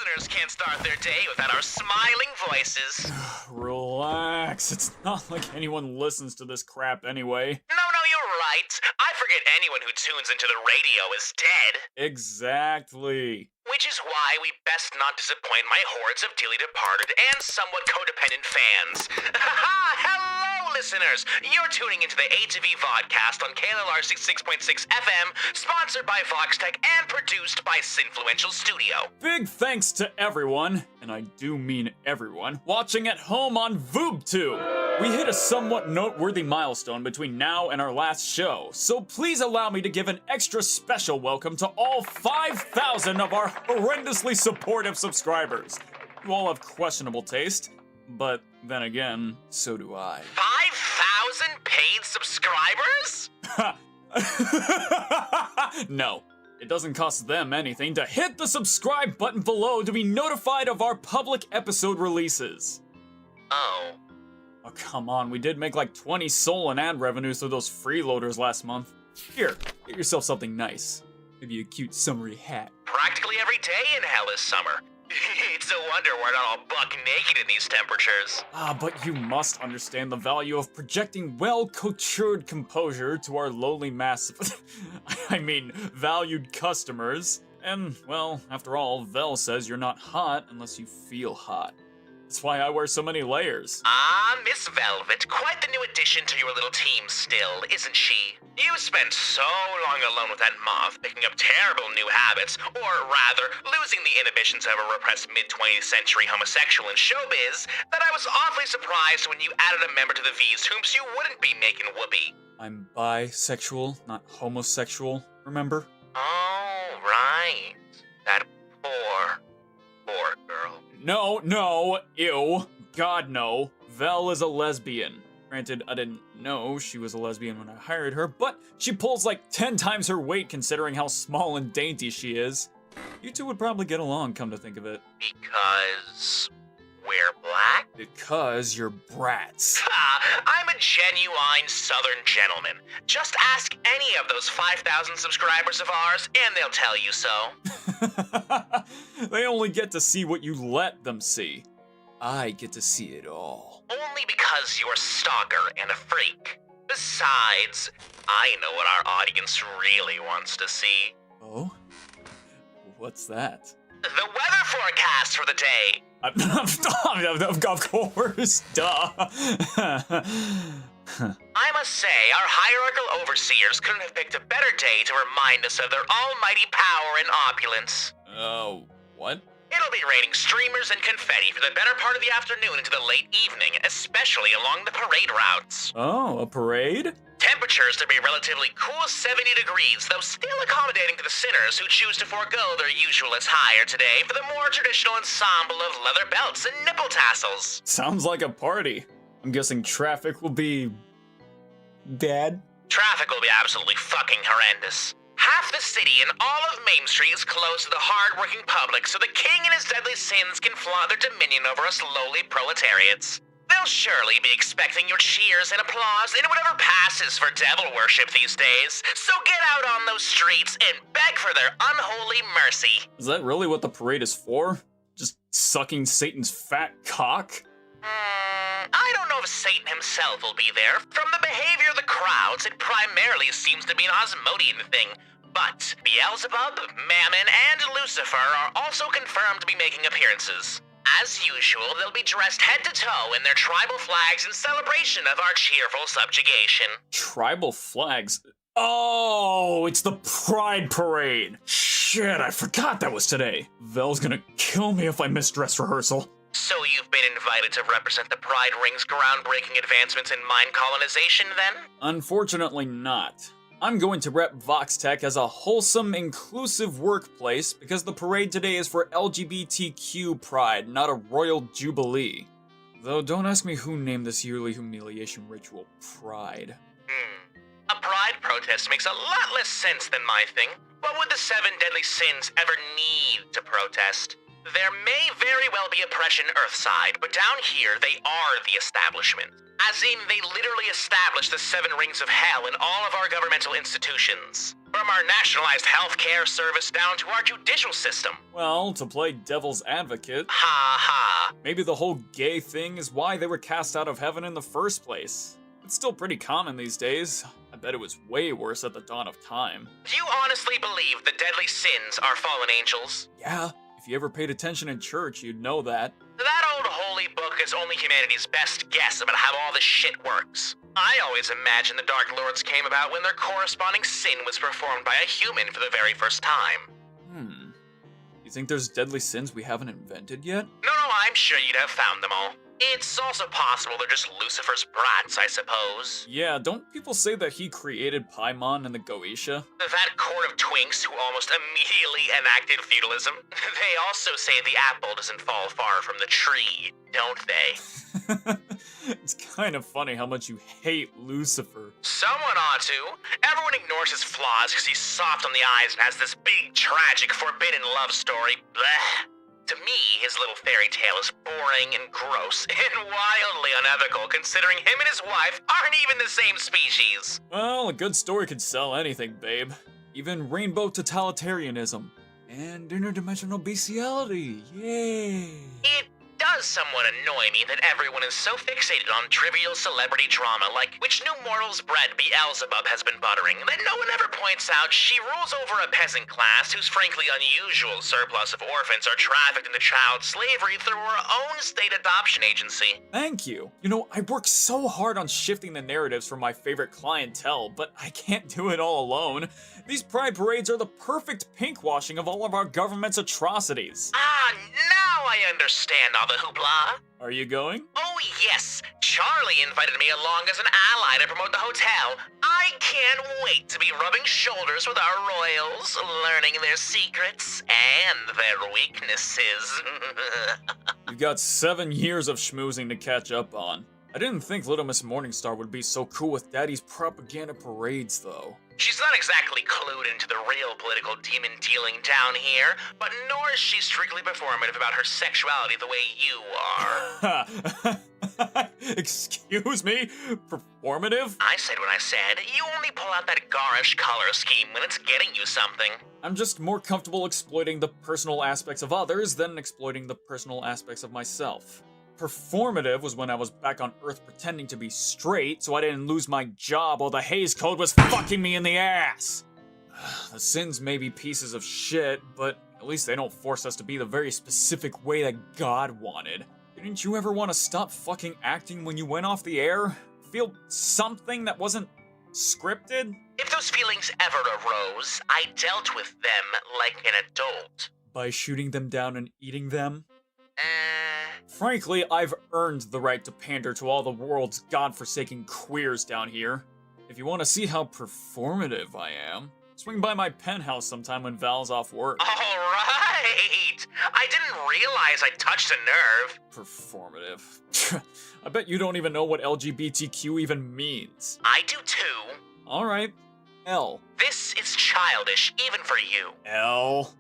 listeners can't start their day without our smiling voices. Relax, it's not like anyone listens to this crap anyway. No, you're right. I forget anyone who tunes into the radio is dead. Exactly. Which is why we best not disappoint my hordes of dearly departed and somewhat codependent fans. Hello, listeners! You're tuning into the A2V vodcast on KLR 66.6 FM, sponsored by Voxtech and produced by sinfluentialstudio. Big thanks to everyone, and I do mean everyone, watching at home on VoobTube. We hit a somewhat noteworthy milestone between now and our last show, so please allow me to give an extra special welcome to all 5,000 of our horrendously supportive subscribers. You all have questionable taste, but then again, so do I. 5,000 paid subscribers? No, it doesn't cost them anything to hit the subscribe button below to be notified of our public episode releases. Oh, come on, we did make like 20 soul and ad revenues through those freeloaders last month. Here, get yourself something nice. Maybe a cute summery hat. Practically every day in hell is summer. It's no wonder we're not all buck naked in these temperatures. But you must understand the value of projecting well-coutured composure to our lowly mass valued customers. And, well, after all, Vel says you're not hot unless you feel hot. That's why I wear so many layers. Miss Velvet, quite the new addition to your little team still, isn't she? You spent so long alone with that moth, picking up terrible new habits, or rather, losing the inhibitions of a repressed mid-20th century homosexual in showbiz, that I was awfully surprised when you added a member to the V's whomst you wouldn't be making whoopee. I'm bisexual, not homosexual, remember? Oh, right. That poor girl. No, ew. God, no. Vel is a lesbian. Granted, I didn't know she was a lesbian when I hired her, but she pulls like 10 times her weight considering how small and dainty she is. You two would probably get along, come to think of it. Because we're black? Because you're brats. I'm a genuine Southern gentleman. Just ask any of those 5,000 subscribers of ours, and they'll tell you so. They only get to see what you let them see. I get to see it all. Only because you're a stalker and a freak. Besides, I know what our audience really wants to see. Oh? What's that? The weather forecast for the day. Of course, duh. I must say, our hierarchical overseers couldn't have picked a better day to remind us of their almighty power and opulence. Oh, what? It'll be raining streamers and confetti for the better part of the afternoon into the late evening, especially along the parade routes. Oh, a parade? Temperatures to be relatively cool 70 degrees, though still accommodating to the sinners who choose to forego their usual attire today for the more traditional ensemble of leather belts and nipple tassels. Sounds like a party. I'm guessing traffic will be bad? Traffic will be absolutely fucking horrendous. Half the city and all of Main Street is closed to the hard-working public so the king and his deadly sins can flaunt their dominion over us lowly proletariats. They'll surely be expecting your cheers and applause and whatever passes for devil worship these days, so get out on those streets and beg for their unholy mercy. Is that really what the parade is for? Just sucking Satan's fat cock? I don't know if Satan himself will be there. From the behavior of the crowds, it primarily seems to be an Osmodian thing. But Beelzebub, Mammon, and Lucifer are also confirmed to be making appearances. As usual, they'll be dressed head to toe in their tribal flags in celebration of our cheerful subjugation. Tribal flags? Oh, it's the Pride Parade. Shit, I forgot that was today. Vel's gonna kill me if I miss dress rehearsal. So you've been invited to represent the Pride Ring's groundbreaking advancements in mind colonization, then? Unfortunately not. I'm going to rep Voxtech as a wholesome, inclusive workplace because the parade today is for LGBTQ pride, not a royal jubilee. Though don't ask me who named this yearly humiliation ritual Pride. A pride protest makes a lot less sense than my thing. What would the 7 deadly sins ever need to protest? There may very well be oppression Earthside, but down here they are the establishment. As in, they literally established the 7 rings of hell in all of our governmental institutions. From our nationalized healthcare service down to our judicial system. Well, to play devil's advocate, Ha ha. maybe the whole gay thing is why they were cast out of heaven in the first place. It's still pretty common these days. I bet it was way worse at the dawn of time. Do you honestly believe the deadly sins are fallen angels? Yeah, if you ever paid attention in church, you'd know that. That old holy book is only humanity's best guess about how all this shit works. I always imagined the Dark Lords came about when their corresponding sin was performed by a human for the very first time. You think there's deadly sins we haven't invented yet? No, I'm sure you'd have found them all. It's also possible they're just Lucifer's brats, I suppose. Yeah, don't people say that he created Paimon and the Goetia? That court of twinks who almost immediately enacted feudalism. They also say the apple doesn't fall far from the tree, don't they? It's kind of funny how much you hate Lucifer. Someone ought to. Everyone ignores his flaws because he's soft on the eyes and has this big, tragic, forbidden love story. Blech. To me, his little fairy tale is boring and gross and wildly unethical considering him and his wife aren't even the same species. Well, a good story could sell anything, babe. Even rainbow totalitarianism. And interdimensional bestiality, yay! It does somewhat annoy me that everyone is so fixated on trivial celebrity drama like which new mortal's bread Beelzebub has been buttering that no one ever points out she rules over a peasant class whose frankly unusual surplus of orphans are trafficked into child slavery through her own state adoption agency. Thank you. You know, I work so hard on shifting the narratives for my favorite clientele, but I can't do it all alone. These pride parades are the perfect pinkwashing of all of our government's atrocities. Ah, now I understand all the hoopla. Are you going? Oh yes, Charlie invited me along as an ally to promote the hotel. I can't wait to be rubbing shoulders with our royals, learning their secrets and their weaknesses. You've got 7 years of schmoozing to catch up on. I didn't think Little Miss Morningstar would be so cool with Daddy's propaganda parades, though. She's not exactly clued into the real political demon dealing down here, but nor is she strictly performative about her sexuality the way you are. Excuse me? Performative? I said what I said. You only pull out that garish color scheme when it's getting you something. I'm just more comfortable exploiting the personal aspects of others than exploiting the personal aspects of myself. Performative was when I was back on Earth pretending to be straight so I didn't lose my job while the Hays Code was fucking me in the ass. The sins may be pieces of shit, but at least they don't force us to be the very specific way that God wanted. Didn't you ever want to stop fucking acting when you went off the air? Feel something that wasn't scripted? If those feelings ever arose, I dealt with them like an adult. By shooting them down and eating them? Frankly, I've earned the right to pander to all the world's godforsaken queers down here. If you want to see how performative I am, swing by my penthouse sometime when Val's off work. Alright! I didn't realize I touched a nerve. Performative. I bet you don't even know what LGBTQ even means. I do too. Alright. L. This is childish, even for you. L.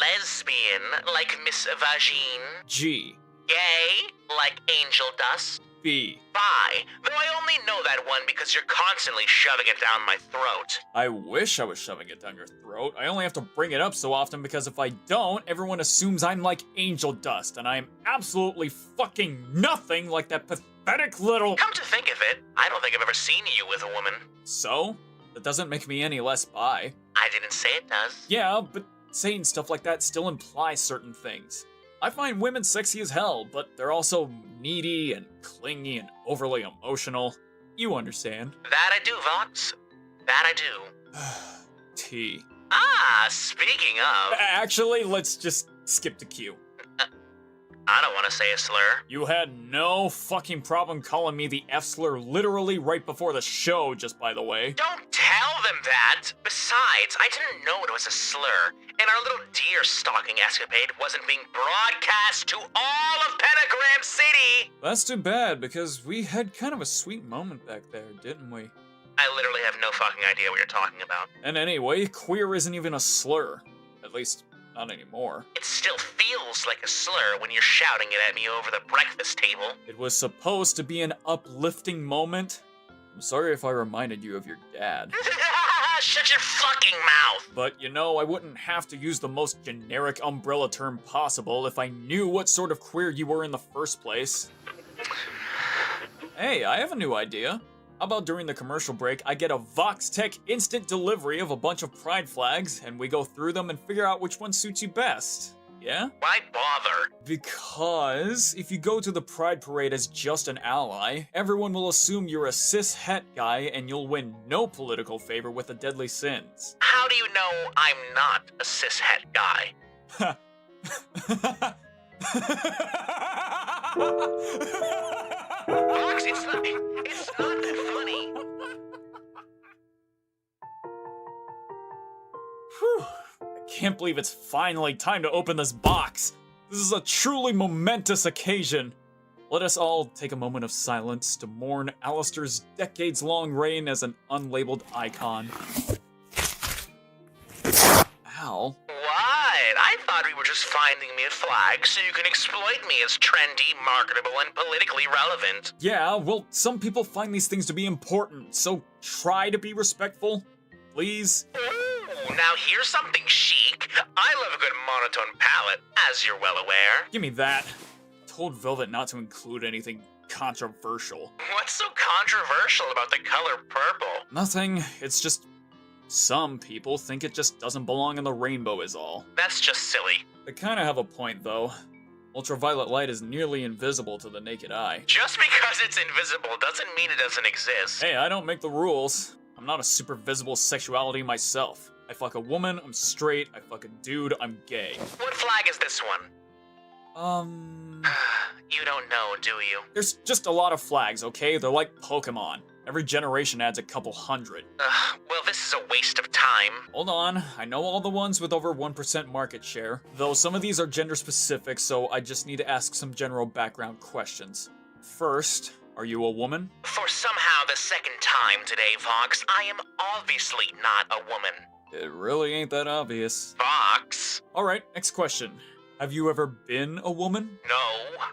Lesbian, like Miss Vagine. G. Gay, like Angel Dust. B. Bi, though I only know that one because you're constantly shoving it down my throat. I wish I was shoving it down your throat. I only have to bring it up so often because if I don't, everyone assumes I'm like Angel Dust, and I am absolutely fucking nothing like that pathetic little— Come to think of it, I don't think I've ever seen you with a woman. So? That doesn't make me any less bi. I didn't say it does. Yeah, but saying stuff like that still implies certain things. I find women sexy as hell, but they're also needy and clingy and overly emotional. You understand. That I do, Vox. That I do. T. Ah, speaking of... Actually, let's just skip to Q. I don't want to say a slur. You had no fucking problem calling me the F slur literally right before the show, just by the way. Don't tell them that! Besides, I didn't know it was a slur, and our little deer stalking escapade wasn't being broadcast to all of Pentagram City! That's too bad, because we had kind of a sweet moment back there, didn't we? I literally have no fucking idea what you're talking about. And anyway, queer isn't even a slur. At least, not anymore. It still feels like a slur when you're shouting it at me over the breakfast table. It was supposed to be an uplifting moment. I'm sorry if I reminded you of your dad. Shut your fucking mouth! But, you know, I wouldn't have to use the most generic umbrella term possible if I knew what sort of queer you were in the first place. Hey, I have a new idea. How about during the commercial break, I get a Vox Tech instant delivery of a bunch of pride flags, and we go through them and figure out which one suits you best. Yeah? Why bother? Because if you go to the Pride Parade as just an ally, everyone will assume you're a cis-het guy and you'll win no political favor with the deadly sins. How do you know I'm not a cis-het guy? Fox, it's not funny. Whew. I can't believe it's finally time to open this box. This is a truly momentous occasion. Let us all take a moment of silence to mourn Alastor's decades-long reign as an unlabeled icon. Ow. What? I thought we were just finding me a flag so you can exploit me as trendy, marketable, and politically relevant. Yeah, well, some people find these things to be important, so try to be respectful, please. Ooh, now here's something chic. I love a good monotone palette, as you're well aware. Give me that. I told Velvet not to include anything controversial. What's so controversial about the color purple? Nothing, it's just some people think it just doesn't belong in the rainbow is all. That's just silly. They kinda have a point though. Ultraviolet light is nearly invisible to the naked eye. Just because it's invisible doesn't mean it doesn't exist. Hey, I don't make the rules. I'm not a super visible sexuality myself. I fuck a woman, I'm straight. I fuck a dude, I'm gay. What flag is this one? You don't know, do you? There's just a lot of flags, okay? They're like Pokemon. Every generation adds a couple hundred. Well, this is a waste of time. Hold on, I know all the ones with over 1% market share, though some of these are gender specific, so I just need to ask some general background questions. First, are you a woman? For somehow the second time today, Vox, I am obviously not a woman. It really ain't that obvious. Vox? Alright, next question. Have you ever been a woman? No,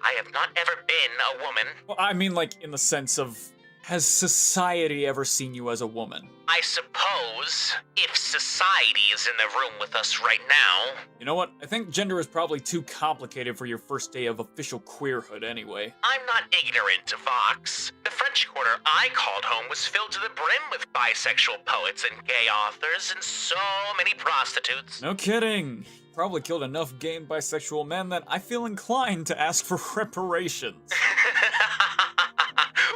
I have not ever been a woman. Well, I mean like in the sense of, has society ever seen you as a woman? I suppose, if society is in the room with us right now. You know what? I think gender is probably too complicated for your first day of official queerhood anyway. I'm not ignorant, Vox. The French Quarter I called home was filled to the brim with bisexual poets and gay authors and so many prostitutes. No kidding. Probably killed enough gay and bisexual men that I feel inclined to ask for reparations.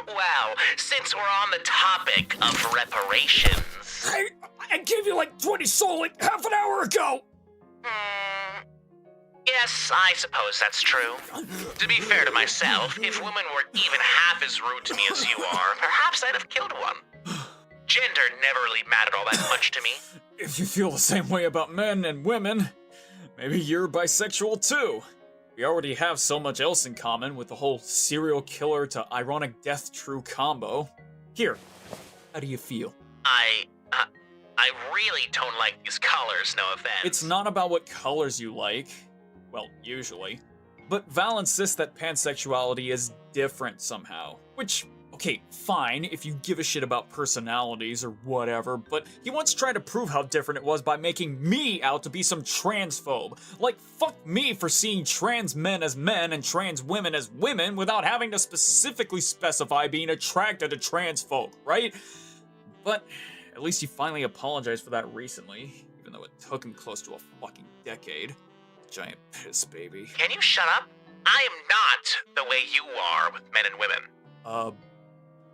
Well, since we're on the topic of reparations... I gave you like 20 soul like half an hour ago! Yes, I suppose that's true. To be fair to myself, if women were even half as rude to me as you are, perhaps I'd have killed one. Gender never really mattered all that much to me. If you feel the same way about men and women, maybe you're bisexual too. We already have so much else in common with the whole serial killer to ironic death true combo. Here, how do you feel? I really don't like these colors, no offense. It's not about what colors you like. Well, usually. But Val insists that pansexuality is different somehow. Which, okay, fine if you give a shit about personalities or whatever, but he once tried to prove how different it was by making me out to be some transphobe. Like, fuck me for seeing trans men as men and trans women as women without having to specifically specify being attracted to trans folk, right? But at least he finally apologized for that recently, even though it took him close to a fucking decade. Giant piss baby. Can you shut up? I am not the way you are with men and women.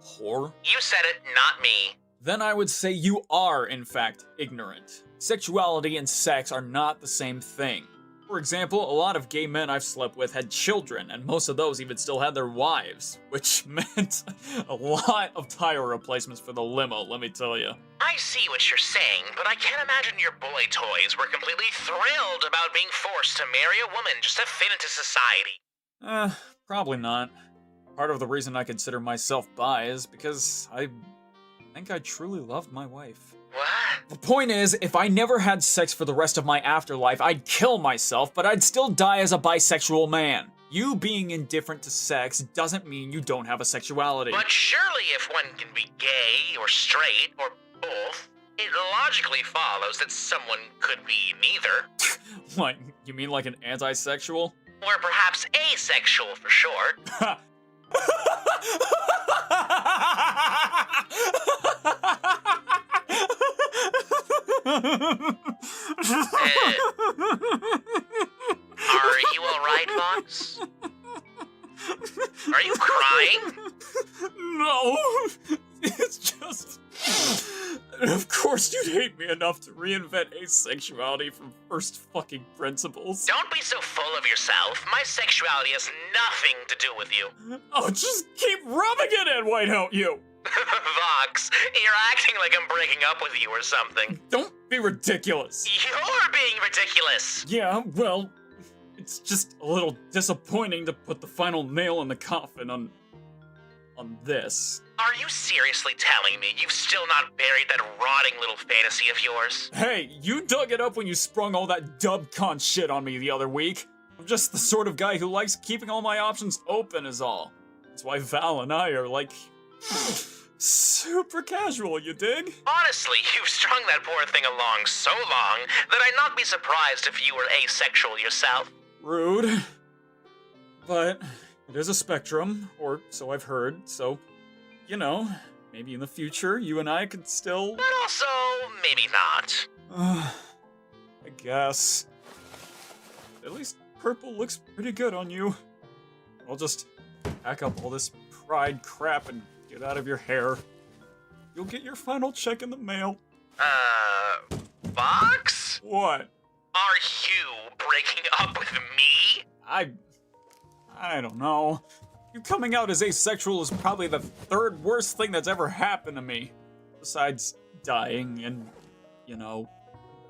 Whore? You said it, not me. Then I would say you are, in fact, ignorant. Sexuality and sex are not the same thing. For example, a lot of gay men I've slept with had children, and most of those even still had their wives, which meant a lot of tire replacements for the limo, let me tell you. I see what you're saying, but I can't imagine your boy toys were completely thrilled about being forced to marry a woman just to fit into society. Probably not. Part of the reason I consider myself bi is because I think I truly loved my wife. What? The point is, if I never had sex for the rest of my afterlife, I'd kill myself, but I'd still die as a bisexual man. You being indifferent to sex doesn't mean you don't have a sexuality. But surely if one can be gay or straight or both, it logically follows that someone could be neither. What, you mean like an anti-sexual? Or perhaps asexual for short. Are you alright, Vox? Are you crying? No, it's just... Of course you'd hate me enough to reinvent asexuality from first fucking principles. Don't be so full of yourself. My sexuality has nothing to do with you. Oh, just keep rubbing it in, why don't you? Vox, you're acting like I'm breaking up with you or something. Don't be ridiculous. You're being ridiculous. Yeah, well, it's just a little disappointing to put the final nail in the coffin on this. Are you seriously telling me you've still not buried that rotting little fantasy of yours? Hey, you dug it up when you sprung all that dubcon shit on me the other week. I'm just the sort of guy who likes keeping all my options open is all. That's why Val and I are like... super casual, you dig? Honestly, you've strung that poor thing along so long that I'd not be surprised if you were asexual yourself. Rude. But it is a spectrum, or so I've heard, so, you know, maybe in the future you and I could still... But also, maybe not. I guess. At least purple looks pretty good on you. I'll just pack up all this pride crap and get out of your hair. You'll get your final check in the mail. Vox? What? Are you breaking up with me? I don't know. You coming out as asexual is probably the third worst thing that's ever happened to me. Besides dying and, you know,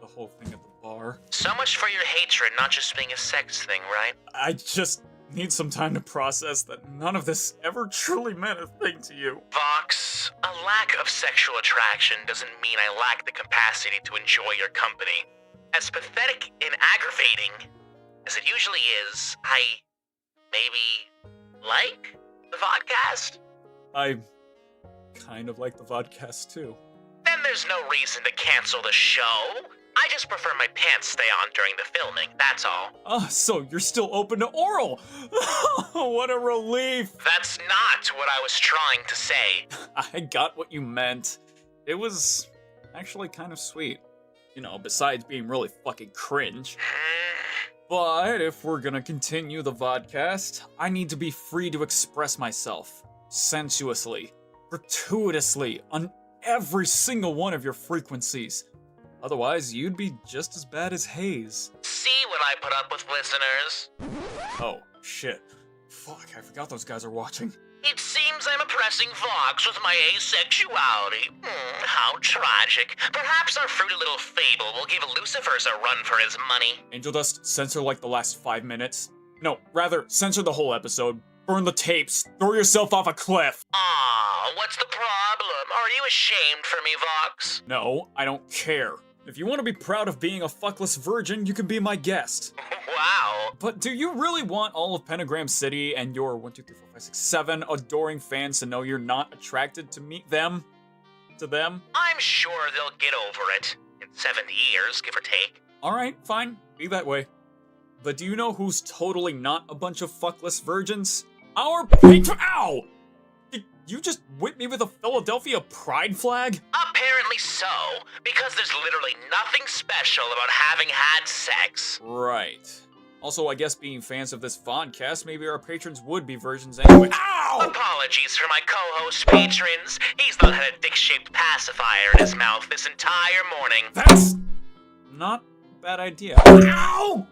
the whole thing at the bar. So much for your hatred not just being a sex thing, right? I just need some time to process that none of this ever truly meant a thing to you. Vox, a lack of sexual attraction doesn't mean I lack the capacity to enjoy your company. As pathetic and aggravating as it usually is, I maybe like the vodcast? I kind of like the vodcast too. Then there's no reason to cancel the show. I just prefer my pants stay on during the filming, that's all. Oh, so you're still open to oral! What a relief! That's not what I was trying to say. I got what you meant. It was actually kind of sweet. You know, besides being really fucking cringe. But if we're gonna continue the vodcast, I need to be free to express myself. Sensuously. Gratuitously. On every single one of your frequencies. Otherwise, you'd be just as bad as Hayes. See what I put up with, listeners? Oh, shit. Fuck, I forgot those guys are watching. It seems I'm oppressing Vox with my asexuality. How tragic. Perhaps our fruity little fable will give Lucifer's a run for his money. Angel Dust, censor like the last 5 minutes. No, rather, censor the whole episode. Burn the tapes. Throw yourself off a cliff. Aw, what's the problem? Are you ashamed for me, Vox? No, I don't care. If you want to be proud of being a fuckless virgin, you can be my guest. Wow. But do you really want all of Pentagram City and your 1, 2, 3, 4, 5, 6, 7 adoring fans to know you're not attracted to meet them? To them? I'm sure they'll get over it. In 70 years, give or take. Alright, fine. Be that way. But do you know who's totally not a bunch of fuckless virgins? Our patron- Ow! Did you just whip me with a Philadelphia pride flag? Apparently so, because there's literally nothing special about having had sex. Right. Also, I guess being fans of this vodcast, maybe our patrons would be virgins anyway. Ow! Apologies for my co-host patrons. He's not had a dick-shaped pacifier in his mouth this entire morning. That's not a bad idea. Ow!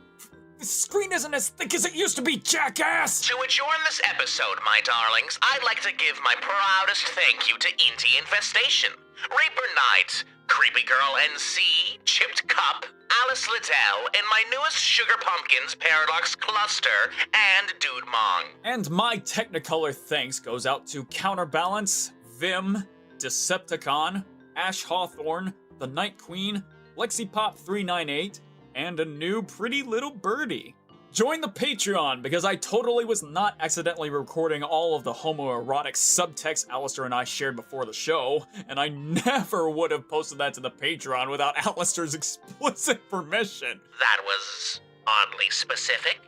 The screen isn't as thick as it used to be, jackass! To adjourn this episode, my darlings, I'd like to give my proudest thank you to Inti Infestation, Reaper Knight, Creepy Girl NC, Chipped Cup, Alice Liddell, and my newest Sugar Pumpkins Paradox Cluster, and Dude Mong. And my Technicolor thanks goes out to Counterbalance, Vim, Decepticon, Ash Hawthorne, the Night Queen, LexiPop398, and a new pretty little birdie. Join the Patreon, because I totally was not accidentally recording all of the homoerotic subtext Alastor and I shared before the show, and I never would have posted that to the Patreon without Alastor's explicit permission. That was oddly specific.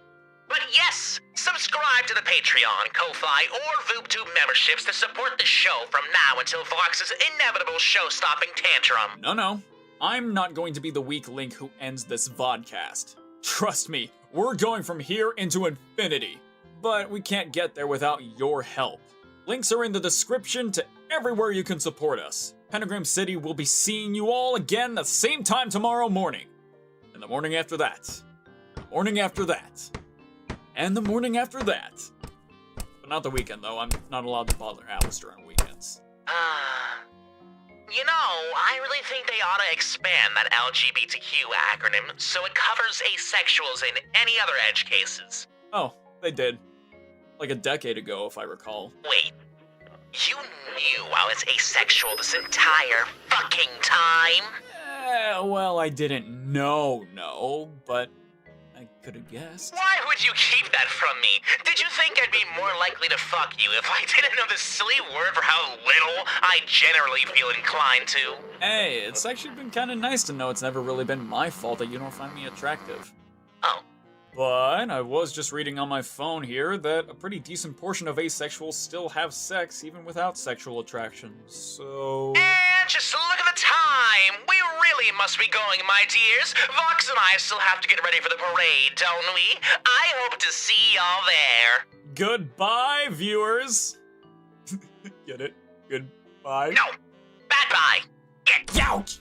But yes, subscribe to the Patreon, Ko-Fi, or VoobTube memberships to support the show from now until Vox's inevitable show-stopping tantrum. No. I'm not going to be the weak link who ends this vodcast. Trust me, we're going from here into infinity. But we can't get there without your help. Links are in the description to everywhere you can support us. Pentagram City will be seeing you all again the same time tomorrow morning. And the morning after that. The morning after that. And the morning after that. But not the weekend, though. I'm not allowed to bother Alastor on weekends. You know, I really think they ought to expand that LGBTQ acronym so it covers asexuals in any other edge cases. Oh, they did. Like a decade ago, if I recall. Wait, you knew I was asexual this entire fucking time? Well, I didn't know, but I could have guessed. Why would you keep that from me? Did you think I'd be more likely to fuck you if I didn't know the silly word for how little I generally feel inclined to? Hey, it's actually been kind of nice to know it's never really been my fault that you don't find me attractive. Oh. But I was just reading on my phone here that a pretty decent portion of asexuals still have sex even without sexual attraction, so... And just look at the time! We really must be going, my dears. Vox and I still have to get ready for the parade, don't we? I hope to see y'all there. Goodbye, viewers! Get it? Goodbye? No! Bad bye! Get Ouch!